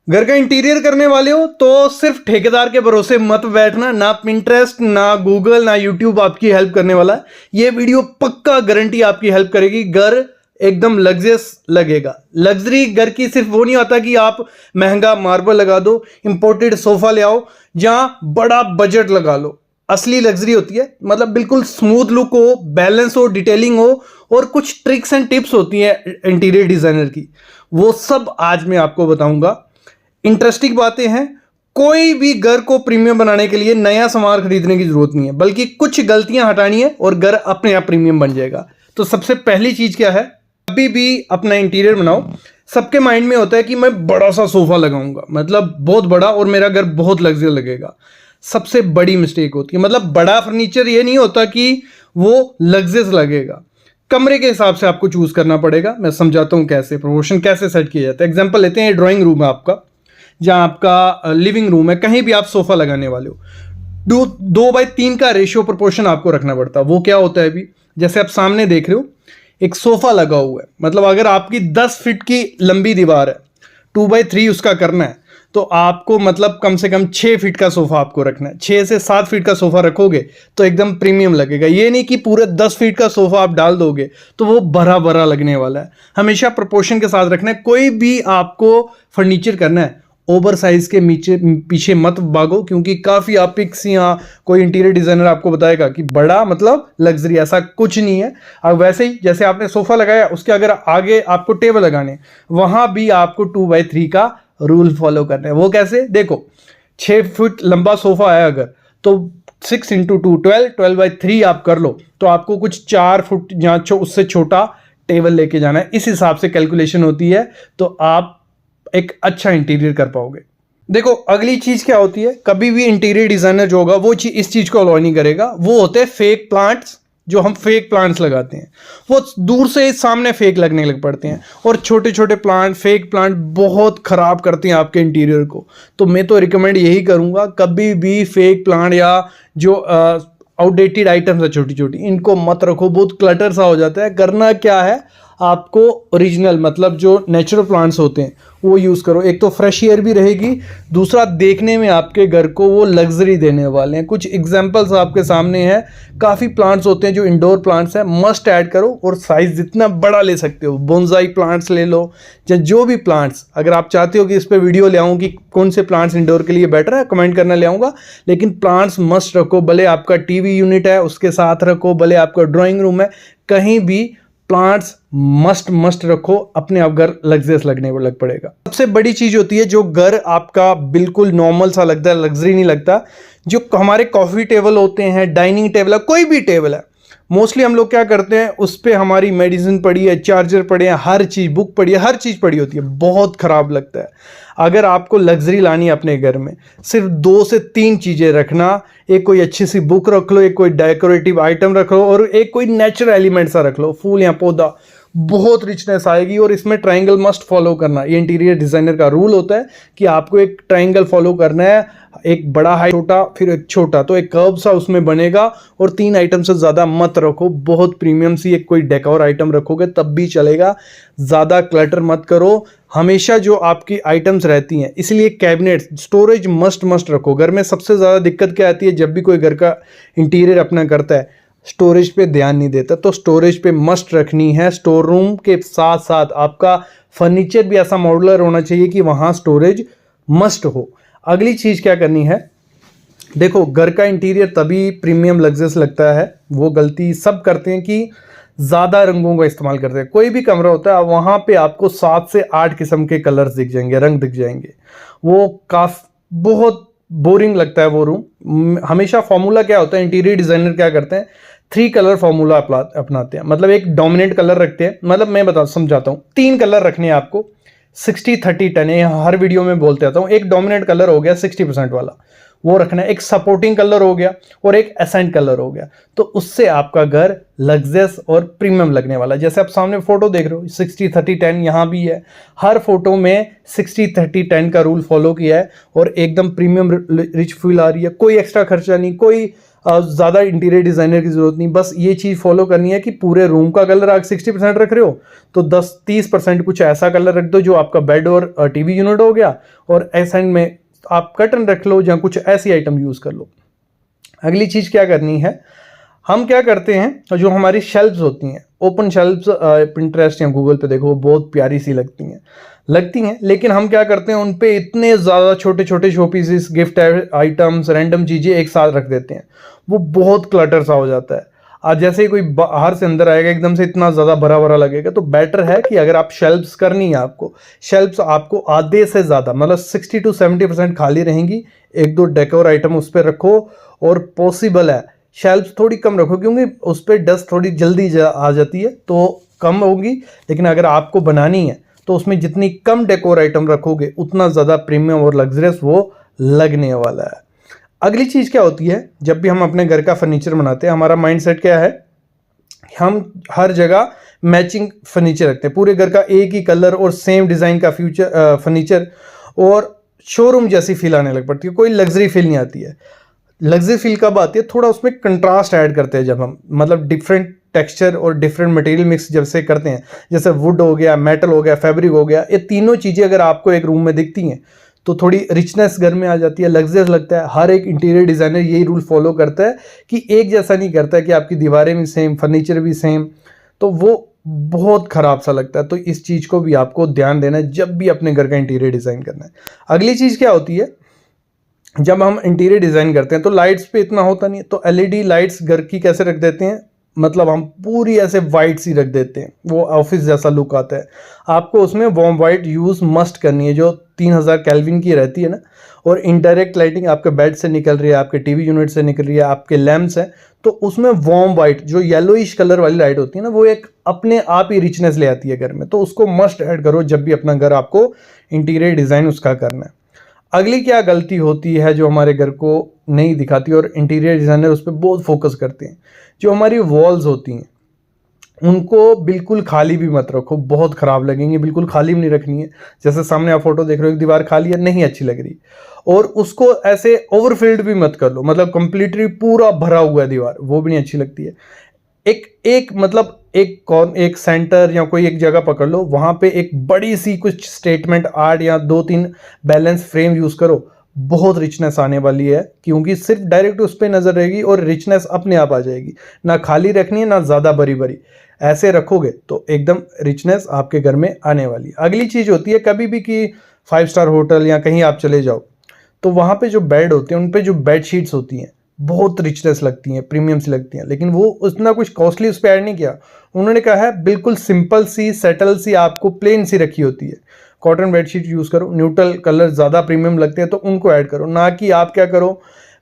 घर का इंटीरियर करने वाले हो तो सिर्फ ठेकेदार के भरोसे मत बैठना। ना पिंटरेस्ट, ना गूगल, ना यूट्यूब आपकी हेल्प करने वाला है। ये वीडियो पक्का गारंटी आपकी हेल्प करेगी। घर एकदम लग्जरियस लगेगा। लग्जरी घर की सिर्फ वो नहीं होता कि आप महंगा मार्बल लगा दो, इंपोर्टेड सोफा ले आओ, जहां बड़ा बजट लगा लो। असली लग्जरी होती है मतलब बिल्कुल स्मूथ लुक हो, बैलेंस हो, डिटेलिंग हो, और कुछ ट्रिक्स एंड टिप्स होती हैं इंटीरियर डिजाइनर की। वो सब आज मैं आपको बताऊंगा। इंटरेस्टिंग बातें हैं। कोई भी घर को प्रीमियम बनाने के लिए नया सामान खरीदने की जरूरत नहीं है, बल्कि कुछ गलतियां हटानी है और घर अपने आप प्रीमियम बन जाएगा। तो सबसे पहली चीज क्या है, कभी भी अपना इंटीरियर बनाओ, सबके माइंड में होता है कि मैं बड़ा सा सोफा लगाऊंगा, मतलब बहुत बड़ा, और मेरा घर बहुत लग्जरी लगेगा। सबसे बड़ी मिस्टेक होती है। मतलब बड़ा फर्नीचर ये नहीं होता कि वो लग्जरियस लगेगा। कमरे के हिसाब से आपको चूज करना पड़ेगा। मैं समझाता हूं कैसे प्रोपोर्शन कैसे सेट किया जाता है। एग्जांपल लेते हैं, ड्राइंग रूम है आपका, जहां आपका लिविंग रूम है, कहीं भी आप सोफा लगाने वाले हो, 2:3 का रेशियो प्रोपोर्शन आपको रखना पड़ता है। वो क्या होता है अभी, जैसे आप सामने देख रहे हो एक सोफा लगा हुआ है, मतलब अगर आपकी 10 फीट की लंबी दीवार है, 2/3 उसका करना है, तो आपको मतलब कम से कम 6 फीट का सोफा आपको रखना है। 6 से 7 फीट का सोफा रखोगे तो एकदम प्रीमियम लगेगा। ये नहीं कि पूरे 10 फीट का सोफा आप डाल दोगे तो वो भरा भरा लगने वाला है। हमेशा प्रोपोर्शन के साथ रखना है। कोई भी आपको फर्नीचर करना है, ओवर साइज के पीछे मत भागो, क्योंकि काफी आप पिक्स या कोई इंटीरियर डिजाइनर आपको बताएगा कि बड़ा मतलब लग्जरी, ऐसा कुछ नहीं है। अब वैसे ही जैसे आपने सोफा लगाया, उसके अगर आगे आपको टेबल लगाने, वहां भी आपको 2/3 का रूल फॉलो करना है। वो कैसे, देखो 6 फुट लंबा सोफा है अगर, तो 6 × 2 12/3 आप कर लो, तो आपको कुछ 4 फुट या उससे छोटा टेबल लेके जाना है। इस हिसाब से कैलकुलेशन होती है, तो आप एक अच्छा इंटीरियर कर पाओगे। देखो अगली चीज क्या होती है, कभी भी इंटीरियर डिजाइनर जो होगा वो इस चीज को अलाउ नहीं करेगा। वो होते हैं फेक प्लांट्स। जो हम फेक प्लांट्स लगाते हैं, वो दूर से सामने फेक लगने लग पड़ते हैं, और छोटे छोटे प्लांट, फेक प्लांट बहुत खराब करते हैं आपके इंटीरियर को। तो मैं तो रिकमेंड यही करूंगा, कभी भी फेक प्लांट या जो आउटडेटेड आइटम्स है छोटी छोटी, इनको मत रखो। बहुत क्लटर सा हो जाता है। करना क्या है, आपको ओरिजिनल मतलब जो नेचुरल प्लांट्स होते हैं वो यूज़ करो। एक तो फ्रेश एयर भी रहेगी, दूसरा देखने में आपके घर को वो लग्जरी देने वाले हैं। कुछ एग्जांपल्स आपके सामने हैं। काफ़ी प्लांट्स होते हैं जो इंडोर प्लांट्स हैं, मस्ट ऐड करो, और साइज़ जितना बड़ा ले सकते हो। बोनसाई प्लांट्स ले लो, या जो भी प्लांट्स, अगर आप चाहते हो कि इस पर वीडियो ले आऊँ कि कौन से प्लांट्स इंडोर के लिए बेटर है, कमेंट करना, ले आऊँगा। लेकिन प्लांट्स मस्ट रखो। भले आपका टीवी यूनिट है उसके साथ रखो, भले आपका ड्राइंग रूम है, कहीं भी प्लांट्स मस्ट रखो। अपने आप घर लग्जरियस लगने लग पड़ेगा। सबसे बड़ी चीज होती है, जो घर आपका बिल्कुल नॉर्मल सा लगता है, लग्जरी नहीं लगता, जो हमारे कॉफी टेबल होते हैं, डाइनिंग टेबल है, कोई भी टेबल है, मोस्टली हम लोग क्या करते हैं, उस पर हमारी मेडिसिन पड़ी है, चार्जर पड़े हैं, हर चीज़, बुक पड़ी है, हर चीज़ पड़ी होती है। बहुत ख़राब लगता है। अगर आपको लग्जरी लानी है अपने घर में, सिर्फ 2 से 3 चीज़ें रखना। एक कोई अच्छी सी बुक रख लो, एक कोई डेकोरेटिव आइटम रख लो, और एक कोई नेचुरल एलिमेंट सा रख लो, फूल या पौधा। बहुत रिचनेस आएगी। और इसमें ट्रायंगल मस्ट फॉलो करना। ये इंटीरियर डिज़ाइनर का रूल होता है कि आपको एक ट्रायंगल फॉलो करना है, एक बड़ा है, छोटा, फिर एक छोटा, तो एक कर्व सा उसमें बनेगा। और 3 आइटम से ज़्यादा मत रखो। बहुत प्रीमियम सी एक कोई डेकोर आइटम रखोगे तब भी चलेगा। ज़्यादा क्लटर मत करो। हमेशा जो आपकी आइटम्स रहती हैं, इसलिए कैबिनेट, स्टोरेज मस्ट रखो। घर में सबसे ज़्यादा दिक्कत क्या आती है, जब भी कोई घर का इंटीरियर अपना करता है, स्टोरेज पे ध्यान नहीं देता। तो स्टोरेज पे मस्ट रखनी है। स्टोर रूम के साथ साथ आपका फर्नीचर भी ऐसा मॉड्यूलर होना चाहिए कि वहाँ स्टोरेज मस्ट हो। अगली चीज़ क्या करनी है, देखो घर का इंटीरियर तभी प्रीमियम लग्जरियस लगता है, वो गलती सब करते हैं कि ज़्यादा रंगों का इस्तेमाल करते हैं। कोई भी कमरा होता है, वहाँ पे आपको 7 से 8 किस्म के कलर्स दिख जाएंगे, रंग दिख जाएंगे। वो बहुत बोरिंग लगता है वो रूम। हमेशा फॉर्मूला क्या होता है, इंटीरियर डिज़ाइनर क्या करते हैं, 3 कलर फॉर्मूला अपनाते हैं। मतलब एक डोमिनेंट कलर रखते हैं। मतलब मैं समझाता हूँ, 3 कलर रखने हैं आपको, 60-30-10, हर वीडियो में बोलते आता हूँ। एक डोमिनेंट कलर हो गया 60% वाला, वो रखना है। एक सपोर्टिंग कलर हो गया, और एक एसेंट कलर हो गया। तो उससे आपका घर लग्जरियस और प्रीमियम लगने वाला है। जैसे आप सामने फोटो देख रहे हो, 60-30-10 यहाँ भी है। हर फोटो में 60-30-10 का रूल फॉलो किया है, और एकदम प्रीमियम रिच फील आ रही है। कोई एक्स्ट्रा खर्चा नहीं, कोई ज़्यादा इंटीरियर डिज़ाइनर की ज़रूरत नहीं, बस ये चीज़ फॉलो करनी है कि पूरे रूम का कलर आप 60% रख रहे हो तो 10-30% कुछ ऐसा कलर रख दो जो आपका बेड और टीवी यूनिट हो गया, और ऐसा में आप कर्टन रख लो या कुछ ऐसी आइटम यूज़ कर लो। अगली चीज़ क्या करनी है, हम क्या करते हैं, जो हमारी शेल्फ्स होती हैं, ओपन शेल्फ्स पिंटरेस्ट या गूगल पे देखो बहुत प्यारी सी लगती हैं, लेकिन हम क्या करते हैं उन पे इतने ज़्यादा छोटे छोटे show pieces, gift items, random चीज़ें एक साथ रख देते हैं, वो बहुत क्लटर सा हो जाता है। आज जैसे ही कोई बाहर से अंदर आएगा एकदम से इतना ज़्यादा भरा भरा लगेगा। तो बेटर है कि अगर आप शेल्फ्स करनी है, आपको शेल्फ्स आपको आधे से ज़्यादा मतलब 60-70% खाली रहेंगी, एक दो डेकोर आइटम उस पर रखो, और पॉसिबल है शेल्फ्स थोड़ी कम रखो क्योंकि उस पर डस्ट थोड़ी जल्दी आ जाती है तो कम होगी, लेकिन अगर आपको बनानी है तो उसमें जितनी कम डेकोर आइटम रखोगे उतना ज़्यादा प्रीमियम और लग्जरियस वो लगने वाला है। अगली चीज़ क्या होती है, जब भी हम अपने घर का फर्नीचर बनाते हैं हमारा माइंडसेट क्या है, हम हर जगह मैचिंग फर्नीचर रखते हैं, पूरे घर का एक ही कलर और सेम डिज़ाइन का फर्नीचर, और शोरूम जैसी फील आने लग पड़ती है, कोई लग्जरी फील नहीं आती है। लग्जरी फील कब आती है, थोड़ा उसमें कंट्रास्ट ऐड करते हैं जब हम, मतलब डिफरेंट टेक्सचर और डिफरेंट मटेरियल मिक्स जब से करते हैं, जैसे वुड हो गया, मेटल हो गया, फैब्रिक हो गया, ये तीनों चीज़ें अगर आपको एक रूम में दिखती हैं तो थोड़ी रिचनेस घर में आ जाती है, लग्जरियस लगता है। हर एक इंटीरियर डिज़ाइनर यही रूल फॉलो करता है कि एक जैसा नहीं करता है कि आपकी दीवारें भी सेम, फर्नीचर भी सेम, तो वो बहुत ख़राब सा लगता है। तो इस चीज़ को भी आपको ध्यान देना है जब भी अपने घर का इंटीरियर डिज़ाइन करना है। अगली चीज़ क्या होती है, जब हम इंटीरियर डिज़ाइन करते हैं तो लाइट्स पे इतना होता नहीं है, तो एलईडी लाइट्स घर की कैसे रख देते हैं, मतलब हम पूरी ऐसे वाइट सी रख देते हैं, वो ऑफिस जैसा लुक आता है। आपको उसमें वार्म वाइट यूज़ मस्ट करनी है जो 3000 केल्विन की रहती है ना, और इनडायरेक्ट लाइटिंग आपके बेड से निकल रही है, आपके टीवी यूनिट से निकल रही है, आपके लैंप्स हैं, तो उसमें वार्म वाइट जो येलोइश कलर वाली लाइट होती है ना, वो एक अपने आप ही रिचनेस ले आती है घर में, तो उसको मस्ट ऐड करो जब भी अपना घर आपको इंटीरियर डिज़ाइन उसका करना है। अगली क्या गलती होती है जो हमारे घर को नहीं दिखाती और इंटीरियर डिज़ाइनर उस पर बहुत फोकस करते हैं, जो हमारी वॉल्स होती हैं उनको बिल्कुल खाली भी मत रखो, बहुत ख़राब लगेंगी, बिल्कुल खाली भी नहीं रखनी है। जैसे सामने आप फोटो देख रहे हो, एक दीवार खाली है, नहीं अच्छी लग रही, और उसको ऐसे ओवरफिल्ड भी मत कर लो, मतलब कंप्लीटली पूरा भरा हुआ है दीवार, वो भी नहीं अच्छी लगती है। मतलब एक सेंटर या कोई एक जगह पकड़ लो, वहां पे एक बड़ी सी कुछ स्टेटमेंट आर्ट या 2-3 बैलेंस फ्रेम यूज करो, बहुत रिचनेस आने वाली है, क्योंकि सिर्फ डायरेक्ट उस पर नजर रहेगी और रिचनेस अपने आप आ जाएगी। ना खाली रखनी है ना ज़्यादा बड़ी बड़ी, ऐसे रखोगे तो एकदम रिचनेस आपके घर में आने वाली है। अगली चीज़ होती है, कभी भी कि 5 स्टार होटल या कहीं आप चले जाओ तो वहाँ पे जो बेड होते हैं उन पे जो बेड शीट्स होती हैं बहुत रिचनेस लगती हैं, प्रीमियम सी लगती हैं, लेकिन वो उतना कुछ कॉस्टली उस पर ऐड नहीं किया। उन्होंने कहा है बिल्कुल सिंपल सी, सेटल सी, आपको प्लेन सी रखी होती है। कॉटन बेडशीट यूज़ करो, न्यूट्रल कलर ज़्यादा प्रीमियम लगते हैं तो उनको ऐड करो, ना कि आप क्या करो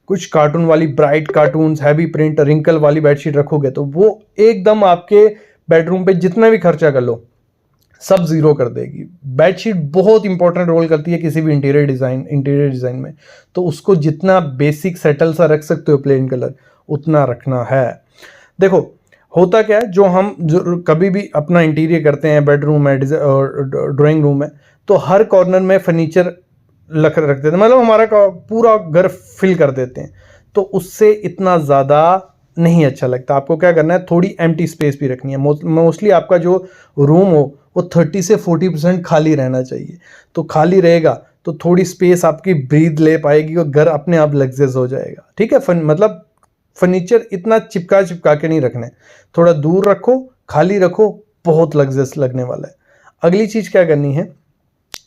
कुछ कार्टून वाली, bright cartoons, heavy print, wrinkle वाली बेडशीट रखोगे तो वो एकदम आपके बेडरूम पे जितना भी खर्चा कर लो सब जीरो कर देगी। बेडशीट बहुत इंपॉर्टेंट रोल करती है किसी भी इंटीरियर डिज़ाइन में, तो उसको जितना बेसिक सेटल सा रख सकते हो प्लेन कलर उतना रखना है। देखो होता क्या है, जो कभी भी अपना इंटीरियर करते हैं, बेडरूम है और ड्राइंग रूम है, तो हर कॉर्नर में फर्नीचर रख देते हैं, मतलब हमारा पूरा घर फिल कर देते हैं, तो उससे इतना ज़्यादा नहीं अच्छा लगता। आपको क्या करना है, थोड़ी एम्प्टी स्पेस भी रखनी है। मोस्टली आपका जो रूम हो वो 30 से 40% खाली रहना चाहिए, तो खाली रहेगा तो थोड़ी स्पेस आपकी ब्रीथ ले पाएगी और घर अपने आप लग्जरियस हो जाएगा। ठीक है, मतलब फर्नीचर इतना चिपका के नहीं रखना है, थोड़ा दूर रखो, खाली रखो, बहुत लग्जरियस लगने वाला है। अगली चीज़ क्या करनी है,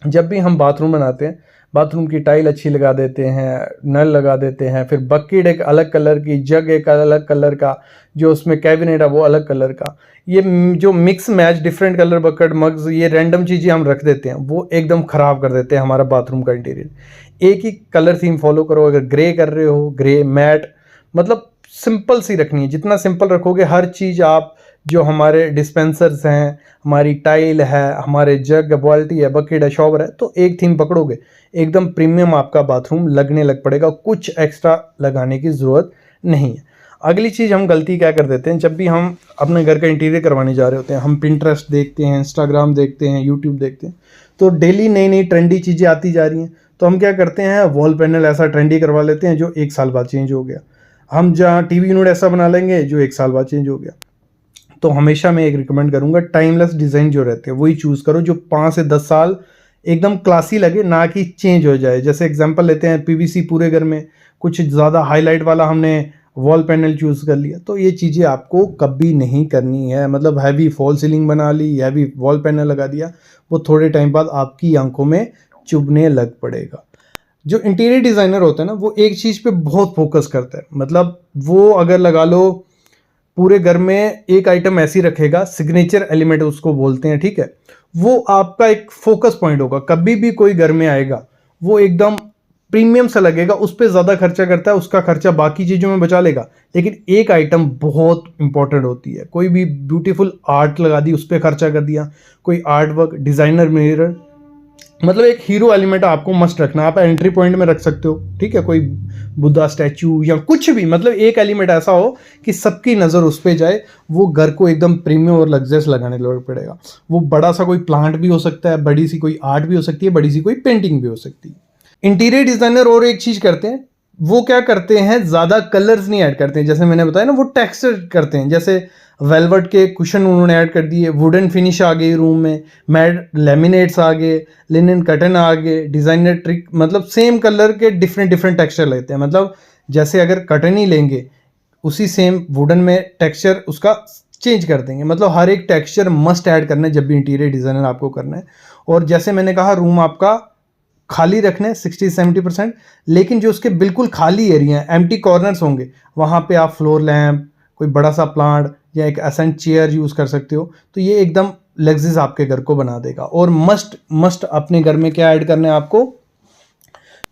जब भी हम बाथरूम बनाते हैं, बाथरूम की टाइल अच्छी लगा देते हैं, नल लगा देते हैं, फिर बकेट एक अलग कलर की, जग एक अलग कलर का, जो उसमें कैबिनेट है वो अलग कलर का, ये जो mix match different colour bucket, mugs, ये रैंडम चीज़ें हम रख देते हैं, वो एकदम ख़राब कर देते हैं हमारा बाथरूम का इंटीरियर। एक ही कलर थीम फॉलो करो, अगर ग्रे कर रहे हो ग्रे, मैट, मतलब सिंपल सी रखनी है। जितना सिंपल रखोगे हर चीज़ आप, जो हमारे डिस्पेंसर्स हैं, हमारी टाइल है, हमारे जग, बाल्टी है, बकेट है, शॉवर है, तो एक थीम पकड़ोगे एकदम प्रीमियम आपका बाथरूम लगने लग पड़ेगा, कुछ एक्स्ट्रा लगाने की ज़रूरत नहीं है। अगली चीज़ हम गलती क्या कर देते हैं, जब भी हम अपने घर का इंटीरियर करवाने जा रहे होते हैं, हम पिंटरेस्ट देखते हैं, इंस्टाग्राम देखते हैं, यूट्यूब देखते हैं, तो डेली नई नई ट्रेंडी चीज़ें आती जा रही हैं, तो हम क्या करते हैं, वॉल पैनल ऐसा ट्रेंडी करवा लेते हैं जो 1 साल बाद चेंज हो गया। हम जहाँ टीवी यूनिट ऐसा बना लेंगे जो 1 साल बाद चेंज हो गया। तो हमेशा मैं एक रिकमेंड करूंगा, टाइमलेस डिज़ाइन जो रहते हैं वही चूज़ करो, जो 5 से 10 साल एकदम क्लासी लगे, ना कि चेंज हो जाए। जैसे एग्जांपल लेते हैं, पीवीसी पूरे घर में, कुछ ज़्यादा हाईलाइट वाला हमने वॉल पैनल चूज़ कर लिया, तो ये चीज़ें आपको कभी नहीं करनी है। मतलब हैवी फॉल सीलिंग बना ली, हैवी वॉल पैनल लगा दिया, वो थोड़े टाइम बाद आपकी आंखों में चुभने लग पड़ेगा। जो इंटीरियर डिज़ाइनर होता है ना, वो एक चीज़ पे बहुत फोकस करता है। मतलब वो अगर लगा लो पूरे घर में एक आइटम ऐसी रखेगा, सिग्नेचर एलिमेंट उसको बोलते हैं, ठीक है, वो आपका एक फोकस पॉइंट होगा। कभी भी कोई घर में आएगा वो एकदम प्रीमियम सा लगेगा, उस पर ज़्यादा खर्चा करता है, उसका खर्चा बाकी चीज़ों में बचा लेगा, लेकिन एक आइटम बहुत इंपॉर्टेंट होती है। कोई भी ब्यूटीफुल आर्ट लगा दी, उस पर खर्चा कर दिया, कोई आर्ट वर्क, डिज़ाइनर मिरर, मतलब एक हीरो एलिमेंट आपको मस्ट रखना। आप एंट्री पॉइंट में रख सकते हो, ठीक है, कोई बुद्धा स्टैचू या कुछ भी, मतलब एक एलिमेंट ऐसा हो कि सबकी नज़र उस पर जाए, वो घर को एकदम प्रीमियम और लग्जरियस लगाने लग पड़ेगा। वो बड़ा सा कोई प्लांट भी हो सकता है, बड़ी सी कोई आर्ट भी हो सकती है, बड़ी सी कोई पेंटिंग भी हो सकती है। इंटीरियर डिज़ाइनर और एक चीज़ करते हैं, वो क्या करते हैं, ज़्यादा कलर्स नहीं ऐड करते हैं। जैसे मैंने बताया ना, वो टेक्सचर करते हैं। जैसे वेलवेट के कुशन उन्होंने ऐड कर दिए, वुडन फिनिश आ गई रूम में, मैट लेमिनेट्स आ गए, लिनन कर्टन आ गए, डिज़ाइनर ट्रिक, मतलब सेम कलर के डिफरेंट डिफरेंट टेक्सचर लेते हैं। मतलब जैसे अगर कर्टन ही लेंगे, उसी सेम वुडन में टेक्सचर उसका चेंज कर देंगे। मतलब हर एक टेक्सचर मस्ट ऐड करना है जब भी इंटीरियर डिज़ाइनर आपको करना है। और जैसे मैंने कहा, रूम आपका खाली रखने 60-70%, लेकिन जो उसके बिल्कुल खाली एरिया है, एम्प्टी कॉर्नर्स होंगे, वहाँ पे आप फ्लोर लैम्प, कोई बड़ा सा प्लांट या एक एसेंट चेयर यूज़ कर सकते हो। तो ये एकदम लग्जरियस आपके घर को बना देगा। और मस्ट अपने घर में क्या ऐड करना है आपको,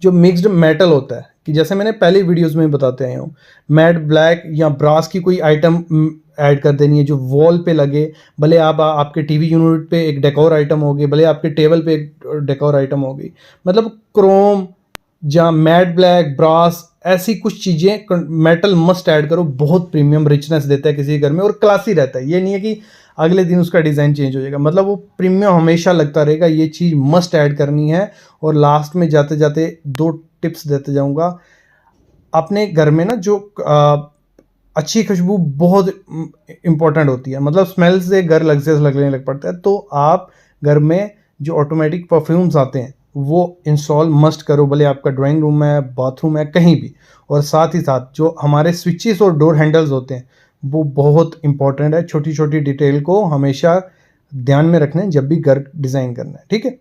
जो मिक्स्ड मेटल होता है, कि जैसे मैंने पहले वीडियोस में बताते आया हूँ, मैट ब्लैक या ब्रास की कोई आइटम ऐड कर देनी है जो वॉल पे लगे। भले आप आपके टीवी यूनिट पे एक डेकोर आइटम होगी, भले आपके टेबल पे एक डेकोर आइटम होगी। मतलब क्रोम या मैट ब्लैक, ब्रास, ऐसी कुछ चीज़ें मेटल मस्ट ऐड करो। बहुत प्रीमियम रिचनेस देता है किसी घर में और क्लासी रहता है। ये नहीं है कि अगले दिन उसका डिज़ाइन चेंज हो जाएगा, मतलब वो प्रीमियम हमेशा लगता रहेगा। ये चीज़ मस्ट ऐड करनी है। और लास्ट में जाते जाते 2 टिप्स देते जाऊंगा। अपने घर में ना जो अच्छी खुशबू बहुत इंपॉर्टेंट होती है, मतलब स्मेल से घर लग्जरियस लगने लग पड़ता है। तो आप घर में जो ऑटोमेटिक परफ्यूम्स आते हैं वो इंस्टॉल मस्ट करो, भले आपका ड्राइंग रूम है, बाथरूम है, कहीं भी। और साथ ही साथ जो हमारे स्विचेस और डोर हैंडल्स होते हैं वो बहुत इंपॉर्टेंट है। छोटी छोटी डिटेल को हमेशा ध्यान में रखना है जब भी घर डिज़ाइन करना है, ठीक है।